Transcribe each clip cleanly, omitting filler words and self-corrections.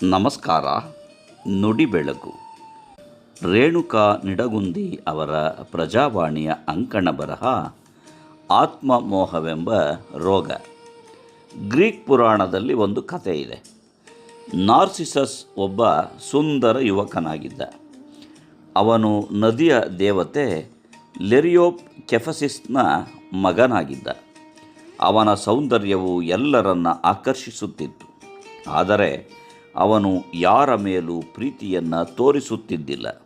ನಮಸ್ಕಾರ. ನುಡಿ ಬೆಳಕು. ರೇಣುಕಾ ನಿಡಗುಂದಿ ಅವರ ಪ್ರಜಾವಾಣಿಯ ಅಂಕಣ ಬರಹ ಆತ್ಮಮೋಹವೆಂಬ ರೋಗ. ಗ್ರೀಕ್ ಪುರಾಣದಲ್ಲಿ ಒಂದು ಕಥೆ ಇದೆ. ನಾರ್ಸಿಸಸ್ ಒಬ್ಬ ಸುಂದರ ಯುವಕನಾಗಿದ್ದ. ಅವನು ನದಿಯ ದೇವತೆ ಲೆರಿಯೋಪ್ ಕೆಫಸಿಸ್ನ ಮಗನಾಗಿದ್ದ. ಅವನ ಸೌಂದರ್ಯವು ಎಲ್ಲರನ್ನ ಆಕರ್ಷಿಸುತ್ತಿತ್ತು. ಆದರೆ ಅವನು ಯಾರ ಮೇಲೂ ಪ್ರೀತಿಯನ್ನು ತೋರಿಸುತ್ತಿದ್ದಿಲ್ಲ.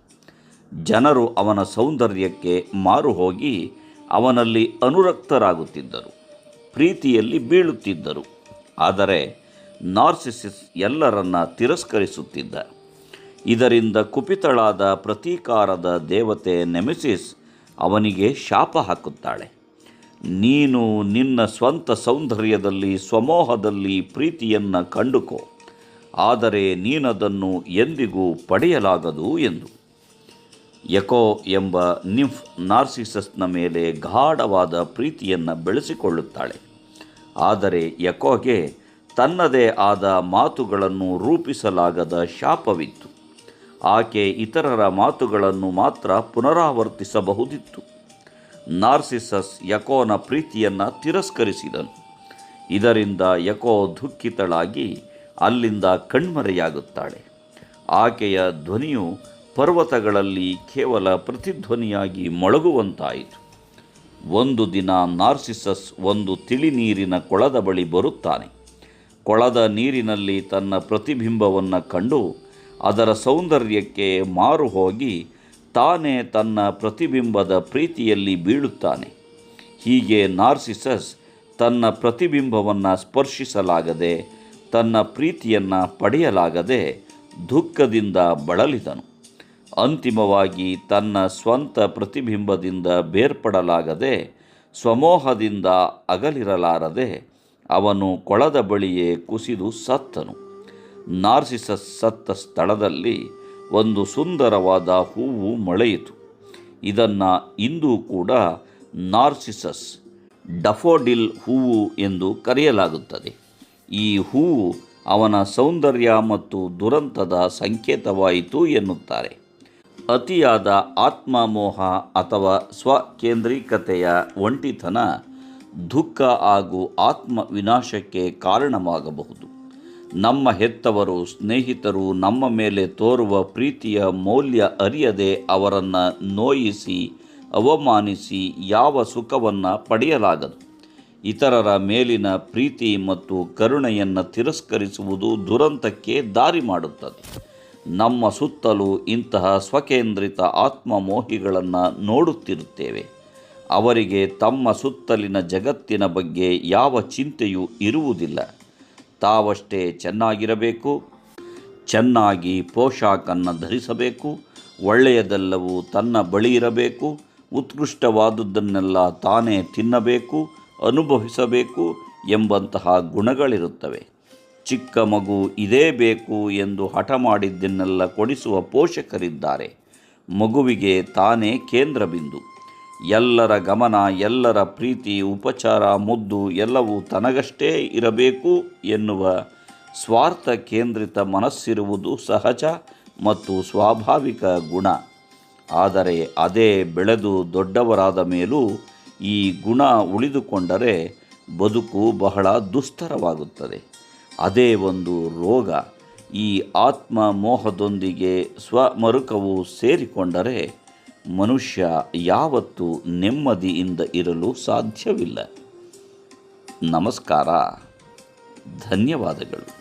ಜನರು ಅವನ ಸೌಂದರ್ಯಕ್ಕೆ ಮಾರು ಹೋಗಿ ಅವನಲ್ಲಿ ಅನುರಕ್ತರಾಗುತ್ತಿದ್ದರು, ಪ್ರೀತಿಯಲ್ಲಿ ಬೀಳುತ್ತಿದ್ದರು. ಆದರೆ ನಾರ್ಸಿಸಸ್ ಎಲ್ಲರನ್ನ ತಿರಸ್ಕರಿಸುತ್ತಿದ್ದ. ಇದರಿಂದ ಕುಪಿತಳಾದ ಪ್ರತೀಕಾರದ ದೇವತೆ ನೆಮೆಸಿಸ್ ಅವನಿಗೆ ಶಾಪ ಹಾಕುತ್ತಾಳೆ. ನೀನು ನಿನ್ನ ಸ್ವಂತ ಸೌಂದರ್ಯದಲ್ಲಿ, ಸ್ವಮೋಹದಲ್ಲಿ ಪ್ರೀತಿಯನ್ನು ಕಂಡುಕೋ, ಆದರೆ ನೀನದನ್ನು ಎಂದಿಗೂ ಪಡೆಯಲಾಗದು ಎಂದು. ಎಕೋ ಎಂಬ ನಿಂಫ್ ನಾರ್ಸಿಸಸ್ನ ಮೇಲೆ ಗಾಢವಾದ ಪ್ರೀತಿಯನ್ನು ಬೆಳೆಸಿಕೊಳ್ಳುತ್ತಾಳೆ. ಆದರೆ ಎಕೋಗೆ ತನ್ನದೇ ಆದ ಮಾತುಗಳನ್ನು ರೂಪಿಸಲಾಗದ ಶಾಪವಿತ್ತು. ಆಕೆ ಇತರರ ಮಾತುಗಳನ್ನು ಮಾತ್ರ ಪುನರಾವರ್ತಿಸಬಹುದಿತ್ತು. ನಾರ್ಸಿಸಸ್ ಎಕೋನ ಪ್ರೀತಿಯನ್ನು ತಿರಸ್ಕರಿಸಿದನು. ಇದರಿಂದ ಎಕೋ ದುಃಖಿತಳಾಗಿ ಅಲ್ಲಿಂದ ಕಣ್ಮರೆಯಾಗುತ್ತಾಳೆ. ಆಕೆಯ ಧ್ವನಿಯು ಪರ್ವತಗಳಲ್ಲಿ ಕೇವಲ ಪ್ರತಿಧ್ವನಿಯಾಗಿ ಮೊಳಗುವಂತಾಯಿತು. ಒಂದು ದಿನ ನಾರ್ಸಿಸಸ್ ಒಂದು ತಿಳಿ ನೀರಿನ ಕೊಳದ ಬಳಿ ಬರುತ್ತಾನೆ. ಕೊಳದ ನೀರಿನಲ್ಲಿ ತನ್ನ ಪ್ರತಿಬಿಂಬವನ್ನು ಕಂಡು ಅದರ ಸೌಂದರ್ಯಕ್ಕೆ ಮಾರು ಹೋಗಿ ತಾನೇ ತನ್ನ ಪ್ರತಿಬಿಂಬದ ಪ್ರೀತಿಯಲ್ಲಿ ಬೀಳುತ್ತಾನೆ. ಹೀಗೆ ನಾರ್ಸಿಸಸ್ ತನ್ನ ಪ್ರತಿಬಿಂಬವನ್ನು ಸ್ಪರ್ಶಿಸಲಾಗದೆ, ತನ್ನ ಪ್ರೀತಿಯನ್ನು ಪಡೆಯಲಾಗದೆ ದುಃಖದಿಂದ ಬಳಲಿದನು. ಅಂತಿಮವಾಗಿ ತನ್ನ ಸ್ವಂತ ಪ್ರತಿಬಿಂಬದಿಂದ ಬೇರ್ಪಡಲಾಗದೆ, ಸ್ವಮೋಹದಿಂದ ಅಗಲಿರಲಾರದೆ ಅವನು ಕೊಳದ ಬಳಿಯೇ ಕುಸಿದು ಸತ್ತನು. ನಾರ್ಸಿಸಸ್ ಸತ್ತ ಸ್ಥಳದಲ್ಲಿ ಒಂದು ಸುಂದರವಾದ ಹೂವು ಮೊಳೆಯಿತು. ಇದನ್ನು ಇಂದು ಕೂಡ ನಾರ್ಸಿಸಸ್ ಡಫೋಡಿಲ್ ಹೂವು ಎಂದು ಕರೆಯಲಾಗುತ್ತದೆ. ಈ ಹೂವು ಅವನ ಸೌಂದರ್ಯ ಮತ್ತು ದುರಂತದ ಸಂಕೇತವಾಯಿತು ಎನ್ನುತ್ತಾರೆ. ಅತಿಯಾದ ಆತ್ಮಮೋಹ ಅಥವಾ ಸ್ವಕೇಂದ್ರೀಕತೆಯ ಒಂಟಿತನ ದುಃಖ ಹಾಗೂ ಆತ್ಮ ವಿನಾಶಕ್ಕೆ ಕಾರಣವಾಗಬಹುದು. ನಮ್ಮ ಹೆತ್ತವರು, ಸ್ನೇಹಿತರು ನಮ್ಮ ಮೇಲೆ ತೋರುವ ಪ್ರೀತಿಯ ಮೌಲ್ಯ ಅರಿಯದೆ ಅವರನ್ನು ನೋಯಿಸಿ, ಅವಮಾನಿಸಿ ಯಾವ ಸುಖವನ್ನು ಪಡೆಯಲಾಗದು. ಇತರರ ಮೇಲಿನ ಪ್ರೀತಿ ಮತ್ತು ಕರುಣೆಯನ್ನು ತಿರಸ್ಕರಿಸುವುದು ದುರಂತಕ್ಕೆ ದಾರಿ ಮಾಡುತ್ತದೆ. ನಮ್ಮ ಸುತ್ತಲೂ ಇಂತಹ ಸ್ವಕೇಂದ್ರಿತ ಆತ್ಮಮೋಹಿಗಳನ್ನು ನೋಡುತ್ತಿರುತ್ತೇವೆ. ಅವರಿಗೆ ತಮ್ಮ ಸುತ್ತಲಿನ ಜಗತ್ತಿನ ಬಗ್ಗೆ ಯಾವ ಚಿಂತೆಯೂ ಇರುವುದಿಲ್ಲ. ತಾವಷ್ಟೇ ಚೆನ್ನಾಗಿರಬೇಕು, ಚೆನ್ನಾಗಿ ಪೋಷಾಕನ್ನು ಧರಿಸಬೇಕು, ಒಳ್ಳೆಯದೆಲ್ಲವೂ ತನ್ನ ಬಳಿ ಇರಬೇಕು, ಉತ್ಕೃಷ್ಟವಾದುದನ್ನೆಲ್ಲ ತಾನೇ ತಿನ್ನಬೇಕು, ಅನುಭವಿಸಬೇಕು ಎಂಬಂತಹ ಗುಣಗಳಿರುತ್ತವೆ. ಚಿಕ್ಕ ಮಗು ಇದೇ ಬೇಕು ಎಂದು ಹಠ ಮಾಡಿದ್ದನ್ನೆಲ್ಲ ಕೊಡಿಸುವ ಪೋಷಕರಿದ್ದಾರೆ. ಮಗುವಿಗೆ ತಾನೇ ಕೇಂದ್ರಬಿಂದು. ಎಲ್ಲರ ಗಮನ, ಎಲ್ಲರ ಪ್ರೀತಿ, ಉಪಚಾರ, ಮುದ್ದು ಎಲ್ಲವೂ ತನಗಷ್ಟೇ ಇರಬೇಕು ಎನ್ನುವ ಸ್ವಾರ್ಥ ಕೇಂದ್ರಿತ ಮನಸ್ಸಿರುವುದು ಸಹಜ ಮತ್ತು ಸ್ವಾಭಾವಿಕ ಗುಣ. ಆದರೆ ಅದೇ ಬೆಳೆದು ದೊಡ್ಡವರಾದ ಮೇಲೂ ಈ ಗುಣ ಉಳಿದುಕೊಂಡರೆ ಬದುಕು ಬಹಳ ದುಸ್ತರವಾಗುತ್ತದೆ. ಅದೇ ಒಂದು ರೋಗ. ಈ ಆತ್ಮ ಮೋಹದೊಂದಿಗೆ ಸ್ವಮರುಕವು ಸೇರಿಕೊಂಡರೆ ಮನುಷ್ಯ ಯಾವತ್ತೂ ನೆಮ್ಮದಿಯಿಂದ ಇರಲು ಸಾಧ್ಯವಿಲ್ಲ. ನಮಸ್ಕಾರ. ಧನ್ಯವಾದಗಳು.